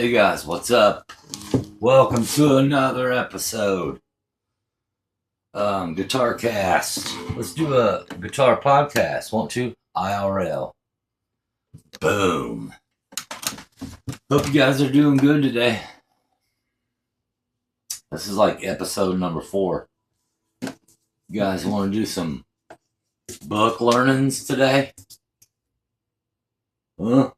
Hey guys, what's up? Welcome to another episode. Guitarcast. Let's do a guitar podcast. Want to? IRL. Boom. Hope you guys are doing good today. This is like episode number 4. You guys want to do some book learnings today? Huh?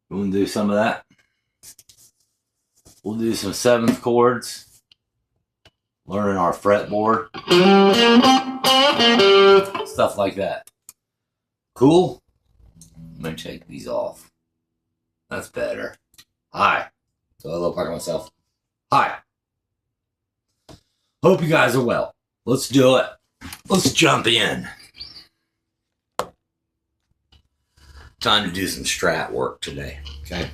You want to do some of that? We'll do some 7th chords. Learning our fretboard. Stuff like that. Cool? Let me take these off. That's better. Hi. So I look like myself. Hi. Hope you guys are well. Let's do it. Let's jump in. Time to do some strat work today. Okay.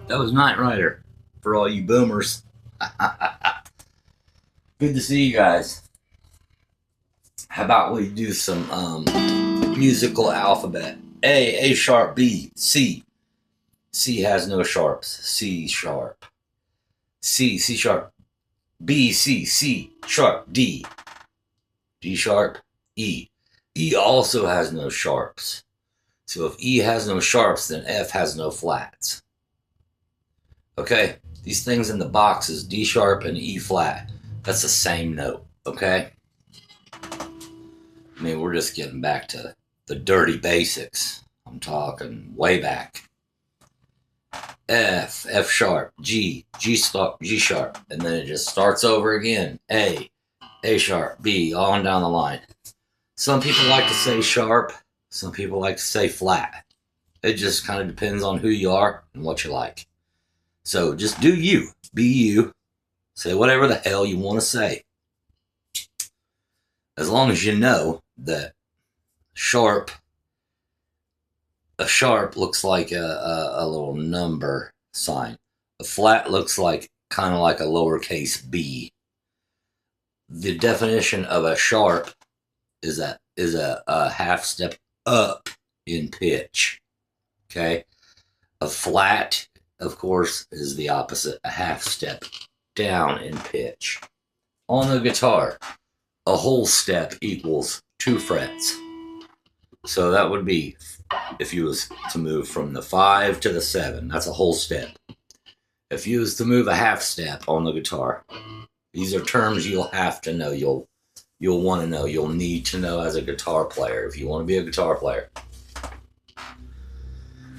That was Night Rider for all you boomers. Good to see you guys. How about we do some musical alphabet? A sharp, B, C. C has no sharps. C sharp. C sharp. B, C sharp, D. D sharp, E. E also has no sharps. So if E has no sharps, then F has no flats. Okay? These things in the boxes, D sharp and E flat, that's the same note. Okay? I mean, we're just getting back to the dirty basics. I'm talking way back. F sharp, G sharp, and then it just starts over again. A sharp, B, on down the line. Some people like to say sharp, some people like to say flat. It just kind of depends on who you are and what you like. So just do you, be you, say whatever the hell you want to say. As long as you know that a sharp looks like a little number sign. A flat looks like kind of like a lowercase b. The definition of a sharp is a half step up in pitch. Okay? A flat, of course, is the opposite, a half step down in pitch. On the guitar, a whole step equals 2 frets. So that would be If you was to move from the 5 to the 7, that's a whole step. If you was to move a half step on the guitar, these are terms you'll have to know. You'll want to know. You'll need to know as a guitar player if you want to be a guitar player.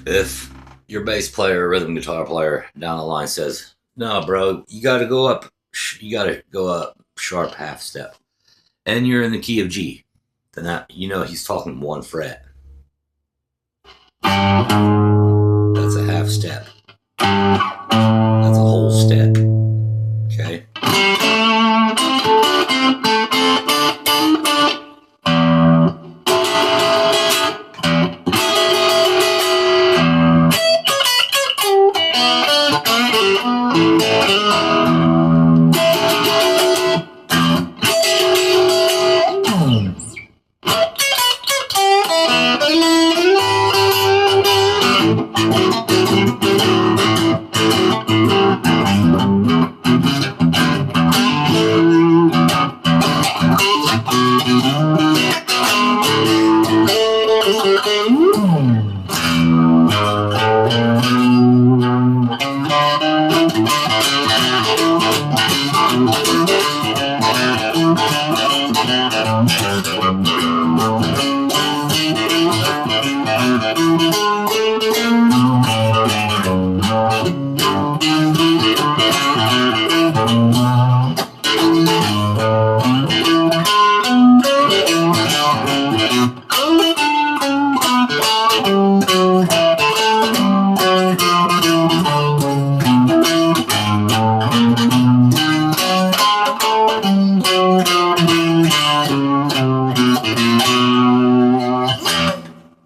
If your bass player, rhythm guitar player down the line says, "No, bro, you got to go up. You got to go up sharp half step," and you're in the key of G, then that he's talking 1 fret. That's a half step. That's a whole step. Okay.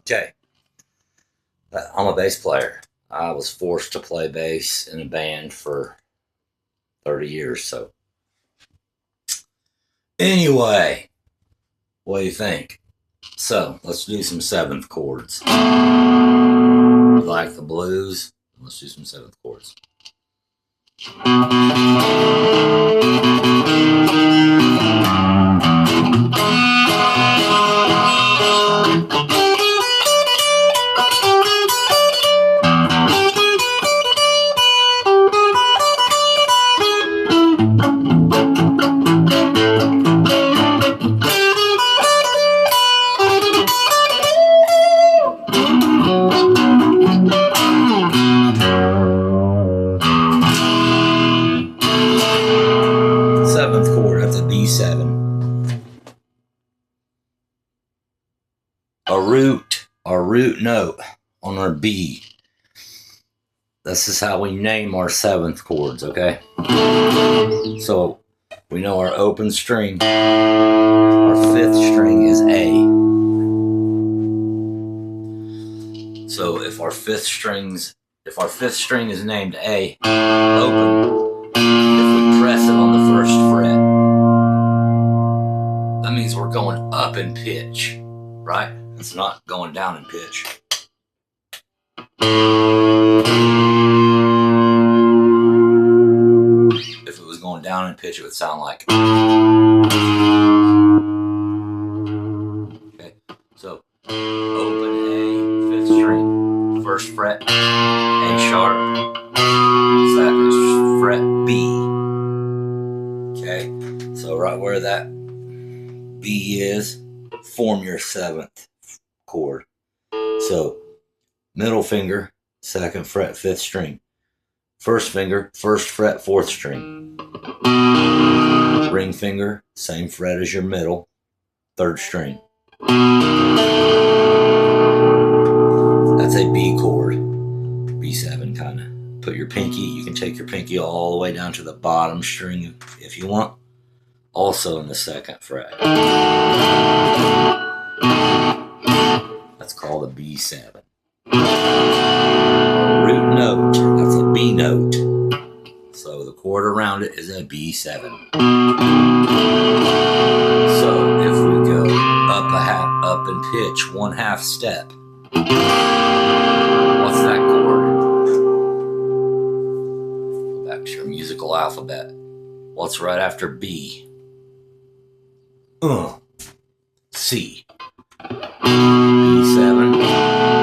Okay. I'm a bass player. I was forced to play bass in a band for 30 years. So anyway, what do you think? So let's do some 7th chords. You like the blues? Let's do some 7th chords. B7. A root note on our B. This is how we name our 7th chords, okay? So we know our open string, our 5th string is A. So if our 5th string is named A, open, if we press it on the 1st fret, that means we're going up in pitch, right? It's not going down in pitch. If it was going down in pitch, it would sound like. Okay, so open A, 5th string, 1st fret, A sharp, 2nd fret, B. Okay, so right where that B is, form your 7th chord. So middle finger, 2nd fret, 5th string. 1st finger, 1st fret, 4th string. Ring finger, same fret as your middle, 3rd string. That's a B chord, B7 kind of. Put your pinky, you can take your pinky all the way down to the bottom string if you want. Also in the 2nd fret. That's called a B7. Root note, that's a B note. So the chord around it is a B7. So if we go up in pitch, 1/2 step, what's that chord? Go back to your musical alphabet. What's right after B? C. B7.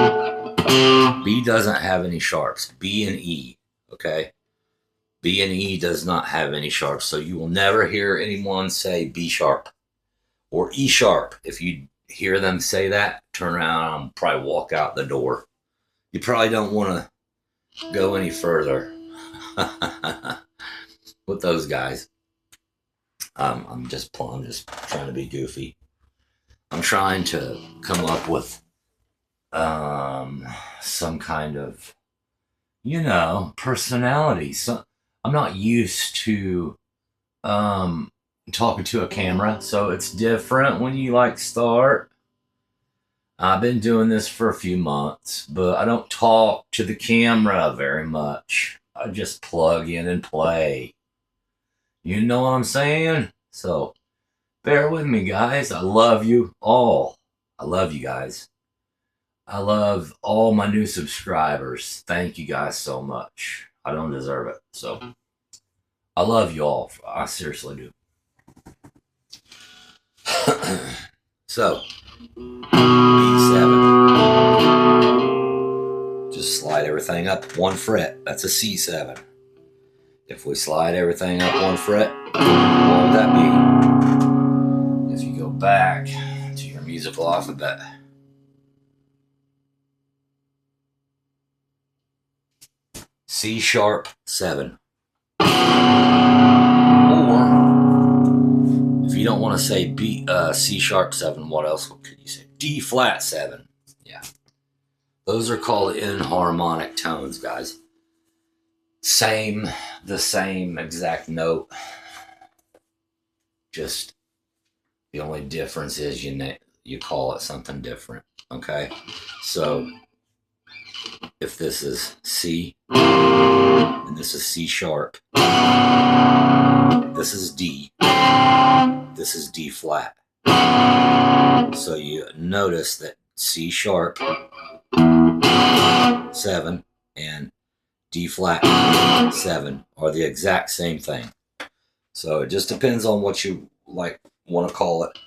B doesn't have any sharps. B and E, okay? B and E does not have any sharps, so you will never hear anyone say B sharp or E sharp. If you hear them say that, turn around and probably walk out the door. You probably don't want to go any further with those guys. I'm just trying to be goofy. I'm trying to come up with some kind of, personality. So I'm not used to talking to a camera, so it's different when you start. I've been doing this for a few months, but I don't talk to the camera very much. I just plug in and play. You know what I'm saying? So bear with me, guys. I love you all. I love you guys. I love all my new subscribers. Thank you guys so much. I don't deserve it. So I love you all. I seriously do. So B7. Just slide everything up one fret. That's a C7. If we slide everything up one fret, what would that be? If you go back to your musical alphabet, C sharp 7. Or if you don't want to say C sharp 7, what else could you say? D flat 7. Yeah. Those are called enharmonic tones, guys. The same exact note. Just the only difference is you call it something different. Okay? So if this is C and this is C sharp, this is D, this is D flat. So you notice that C sharp 7 and D flat 7 are the exact same thing. So it just depends on what you want to call it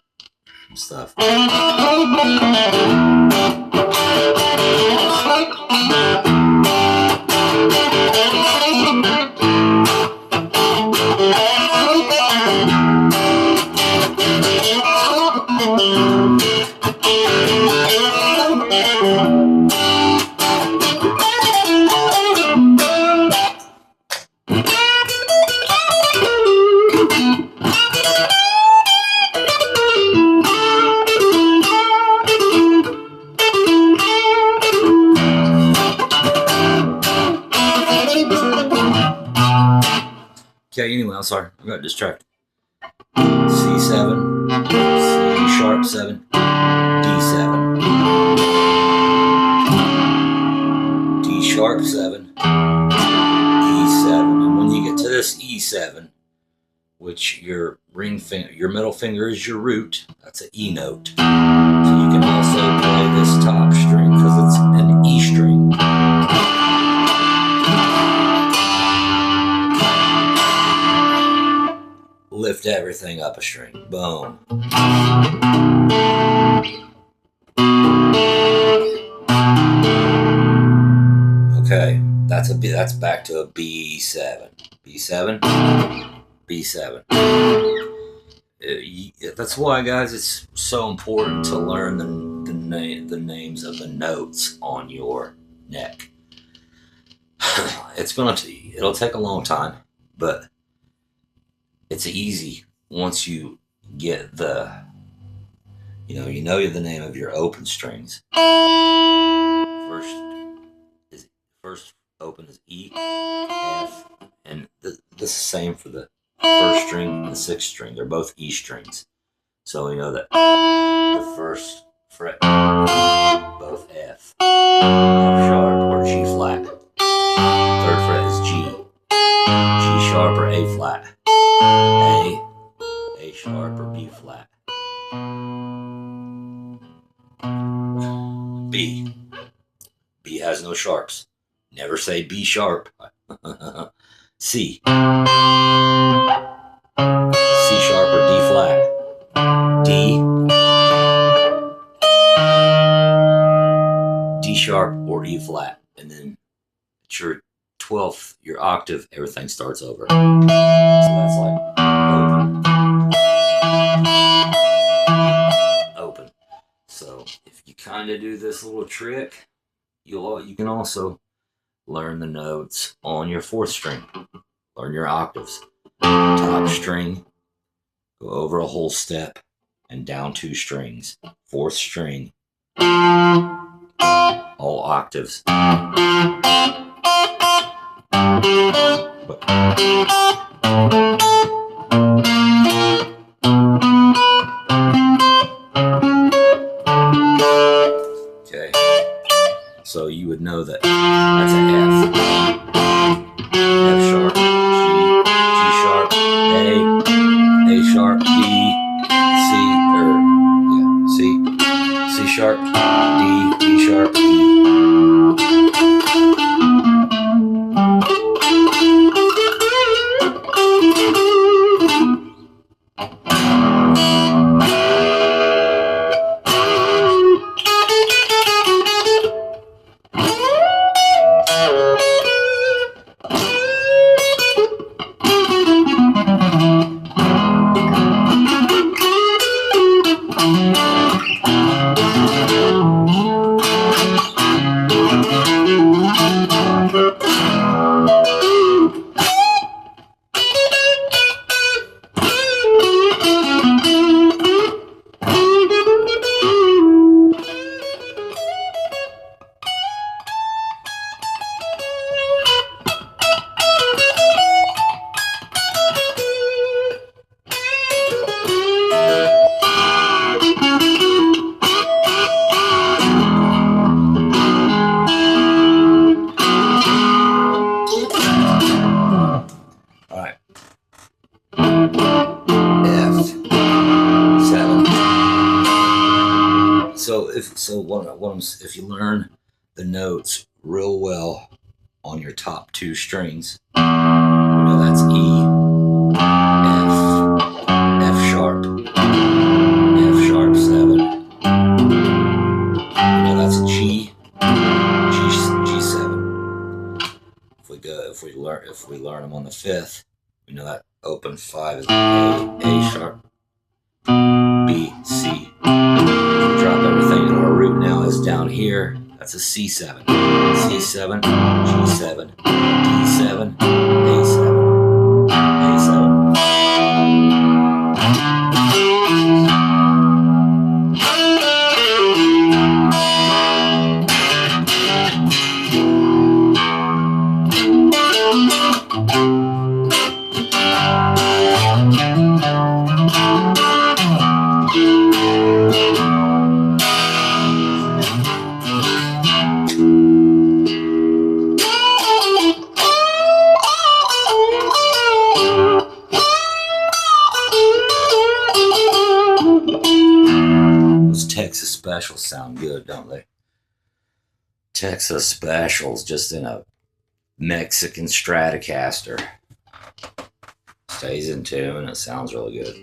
and stuff. Okay, anyway, I'm sorry. I got distracted. C7, C sharp 7, D7, D sharp 7, E7. And when you get to this E7, which your middle finger is your root, that's an E note. So you can also play this top string because it's an E string. Lift everything up a string. Boom. Okay, that's back to a B7. B7, B7. That's why, guys, it's so important to learn the names of the notes on your neck. It'll take a long time, but it's easy once you get the name of your open strings. First open is E, F, and this is the same for the first string and the sixth string. They're both E strings. So we know that the first fret, both F sharp or G flat. Third fret is G sharp or A flat. A sharp or B flat. B has no sharps. Never say B sharp. C sharp or D flat. D sharp or E flat, and then at your 12th, your octave, everything starts over. So that's like open. So if you kind of do this little trick, you can also learn the notes on your 4th string. Learn your octaves. Top string, go over a whole step and down 2 strings. 4th string, all octaves. Okay, so you would know that that's a F. F sharp, G sharp, A sharp, D, C sharp, D sharp, E. If you learn the notes real well on your top 2 strings, you know that's E, F sharp, F sharp 7. You know that's G7. If we learn them on the 5th, we know that open 5 is A sharp, B, C. Drop everything, and our root now is down here. That's a C7. C7, G7, D7, A7, A7. Texas specials sound good, don't they? Texas specials just in a Mexican Stratocaster. Stays in tune and it sounds really good.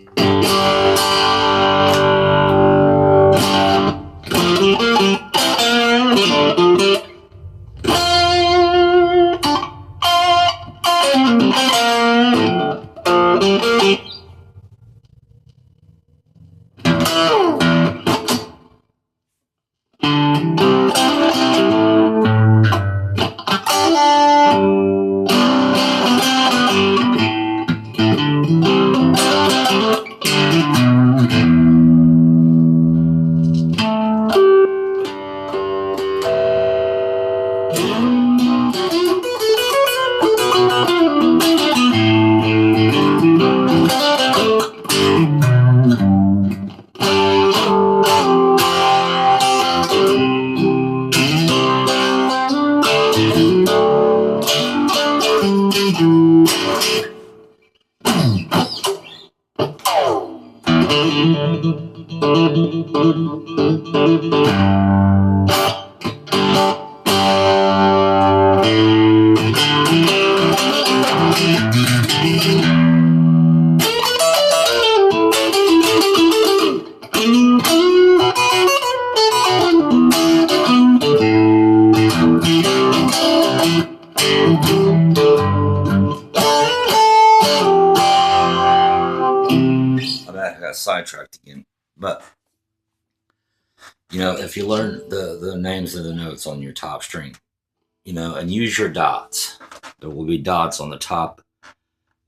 sidetracked again. But, you know, if you learn the names of the notes on your top string, you know, and use your dots. There will be dots on the top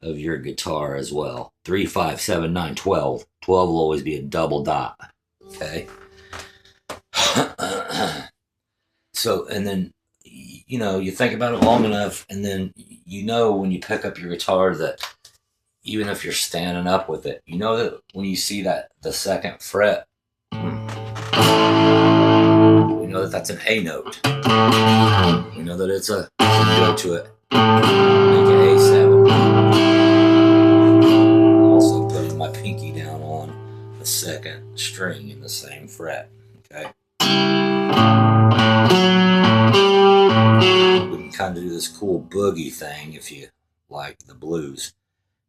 of your guitar as well. 3, 5, 7, 9, 12. 12 will always be a double dot. Okay. So, and then, you know, you think about it long enough, and then you know when you pick up your guitar that even if you're standing up with it, you know that when you see that the second fret, you know that that's an A note. You know that it's a go to it. Make an A7. I'm also putting my pinky down on the second string in the same fret. Okay. We can kind of do this cool boogie thing if you like the blues,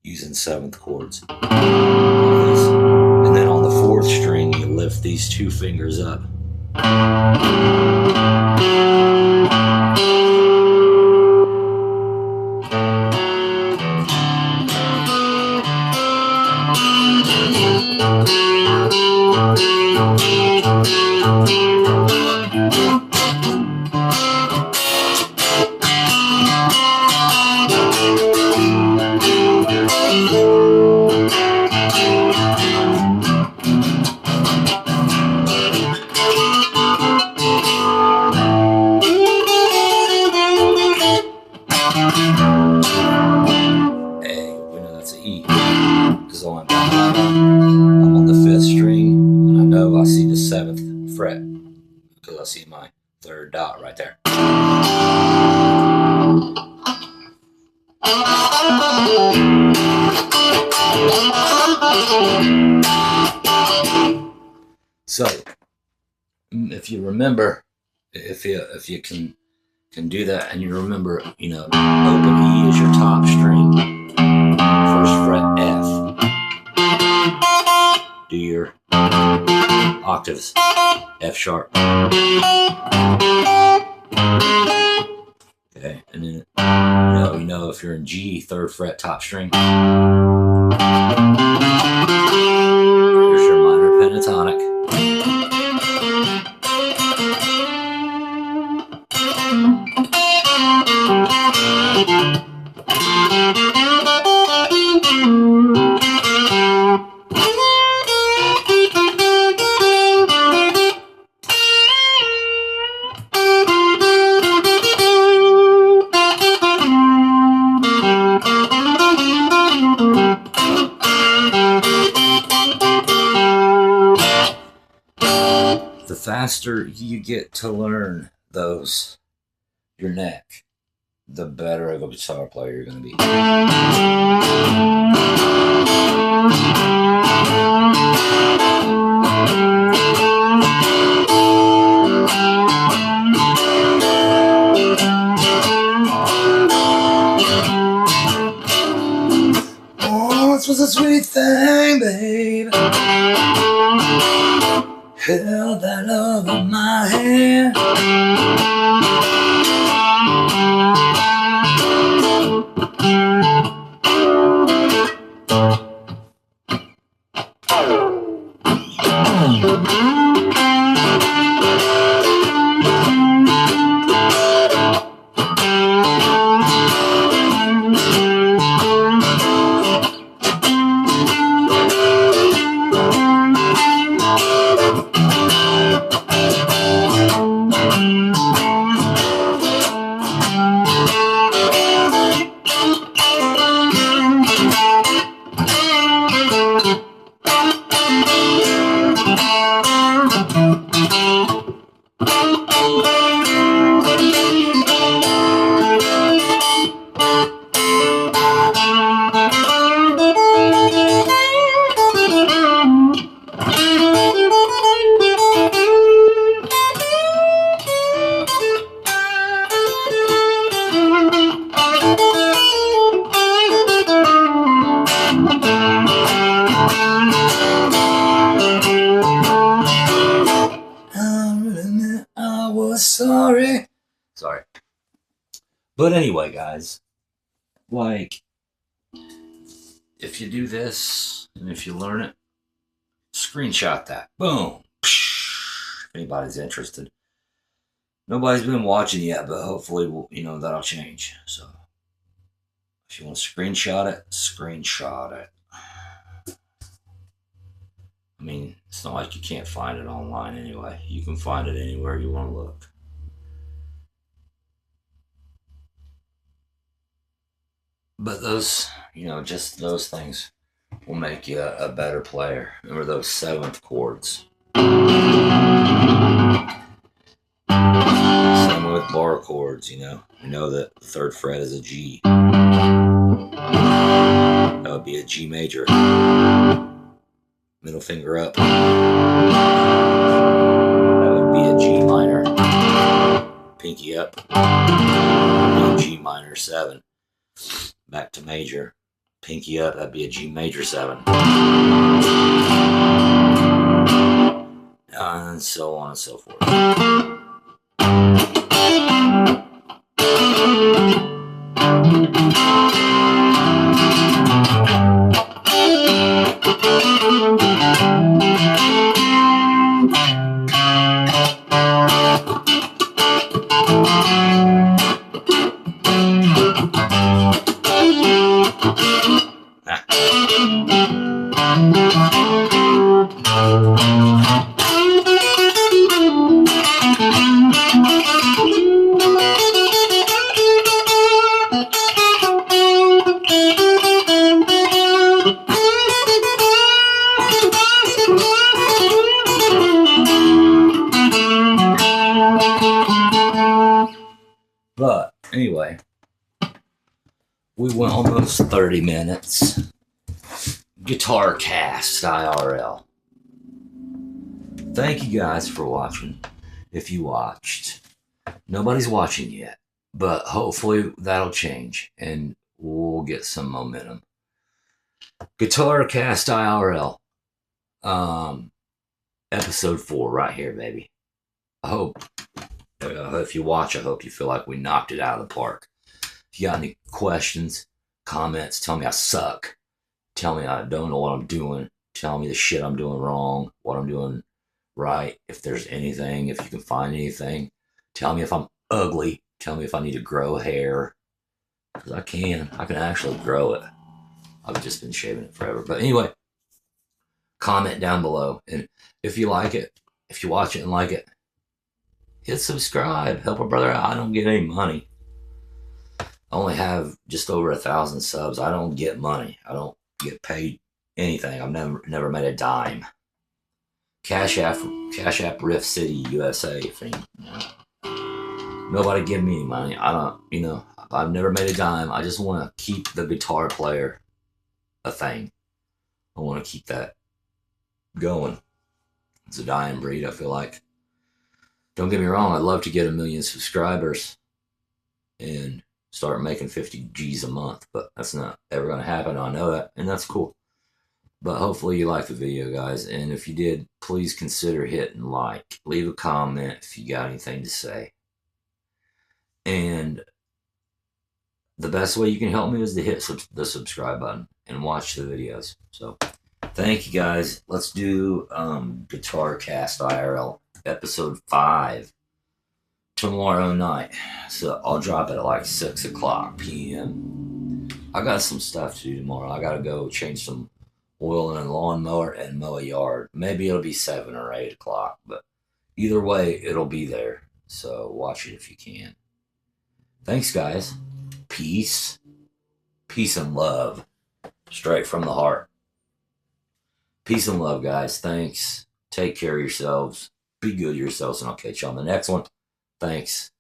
using 7th chords. And then on the 4th string, you lift these 2 fingers up. I'm on the 5th string, and I know I see the 7th fret because I see my 3rd dot right there. So, if you remember, if you can do that, and you remember, you know, open E is your top string, 1st fret F. Do your octaves, F sharp. Okay, and then you know if you're in G, 3rd fret top string. Here's your minor pentatonic. The faster you get to learn those, your neck, the better of a guitar player you're going to be. Oh, this was a sweet thing, babe. Held that love in my hand. Sorry. But anyway, guys, like, if you do this, and if you learn it, Screenshot that. Boom. If anybody's interested. Nobody's been watching yet, but hopefully, that'll change. So, if you want to screenshot it, screenshot it. I mean, it's not like you can't find it online anyway. You can find it anywhere you want to look. But those, just those things will make you a better player. Remember those 7th chords. Same with bar chords, We know that the 3rd fret is a G. That would be a G major. Middle finger up. That would be a G minor. Pinky up. G minor 7. Back to major. Pinky up, that'd be a G major 7. And so on and so forth. But anyway, we went almost 30 minutes. Guitarcast IRL. Thank you guys for watching. If you watched, nobody's watching yet, but hopefully that'll change and we'll get some momentum. Guitarcast IRL. Episode 4 right here, baby. I hope. If you watch, I hope you feel like we knocked it out of the park. If you got any questions, comments, tell me I suck. Tell me I don't know what I'm doing. Tell me the shit I'm doing wrong, what I'm doing right. If there's anything, if you can find anything. Tell me if I'm ugly. Tell me if I need to grow hair. Because I can actually grow it. I've just been shaving it forever. But anyway, comment down below. And if you like it, if you watch it and like it, hit subscribe. Help a brother out. I don't get any money. I only have just over 1,000 subs. I don't get money. I don't get paid anything. I've never made a dime. Cash App Rift City, USA thing. Nobody give me any money. I don't, I've never made a dime. I just want to keep the guitar player a thing. I want to keep that going. It's a dying breed, I feel like. Don't get me wrong, I'd love to get 1 million subscribers and start making 50 G's a month, but that's not ever going to happen. I know that, and that's cool. But hopefully you liked the video, guys. And if you did, please consider hitting like. Leave a comment if you got anything to say. And the best way you can help me is to hit the subscribe button and watch the videos. So thank you, guys. Let's do Guitarcast IRL episode 5 tomorrow night. So I'll drop it at like 6 o'clock p.m. I got some stuff to do tomorrow. I got to go change some oil in a lawnmower and mow a yard. Maybe it'll be 7 or 8 o'clock, but either way, it'll be there. So watch it if you can. Thanks, guys. Peace. Peace and love. Straight from the heart. Peace and love, guys. Thanks. Take care of yourselves. Be good to yourselves, and I'll catch you on the next one. Thanks.